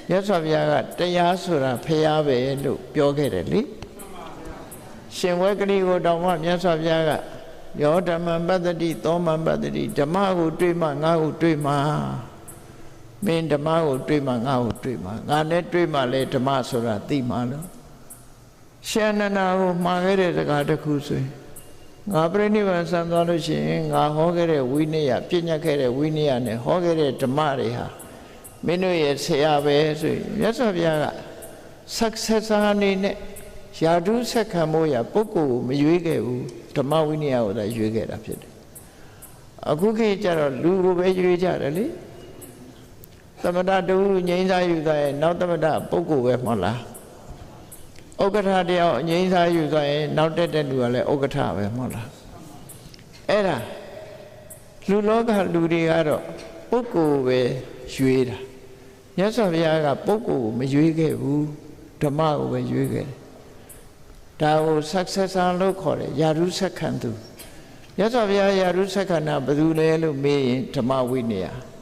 မြတ်စွာဘုရားကတရားဆိုတာဖျားပဲလို့ပြောခဲ့တယ်လေရှင်ဝဲကလေးကိုတောင်မှမြတ်စွာဘုရားကယောဓမ္မံပတ္တိသောမံပတ္တိဓမ္မကိုတွေ့မှငါ့ကိုတွေ့မှမင်းဓမ္မကိုတွေ့မှငါ့ကိုတွေ့မှငါနဲ့တွေ့မှလေဓမ္မဆိုတာသိမှလို့ရှင်အနန္ဒာကိုမှားခဲ့တဲ့စကားတစ်ခုဆိုရင်ငါပြိဋိဘံဆံသွားလို့ရှိရင်ငါဟောခဲ့တဲ့ဝိနည်းပြညတ်ခဲ့တဲ့ဝိနည်းနဲ့ဟောခဲ့တဲ့ဓမ္မတွေဟာမင်းတို့ရဲ့ဆရာပဲဆိုရင်မြတ်စွာဘုရားကsuccessor အနေနဲ့ယာဓုဆက်ခံဖို့ရပုဂ္ဂိုလ်ကိုမရွေးခဲ့ဘူးဓမ္မဝိနည်းကိုသာရွေးခဲ့တာဖြစ်တယ်အခုခေတ်ကျတော့လူကိုပဲရွေးကြတယ်လေသမထတူငြိမ်းစားယူသွားရင်နောက်သမထပုဂ္ဂိုလ်ပဲမဟုတ်လားဥက္ကဋ္ဌတယောက်ငြိမ်းစားယူသွားရင်နောက်တက်တဲ့လူကလည်းဥက္ကဋ္ဌပဲမဟုတ်လားအဲ့ဒါလူလောကလူတွေကတော့ပုဂ္ဂိုလ်ပဲရွေးတာမြတ်စွာဘုရားကပုဂ္ဂိုလ်ကိုမရွေးခဲ့ဘူးဓမ္မကိုပဲရွေးခဲ့တယ်ဒါကို successor လို့ခေါ်တယ်ယာရုဆက်ခံသူမြတ်စွာဘုရားယာရုဆက်ခံတာဘယ်သူလဲလို့မေးရင်ဓမ္မဝိနည်း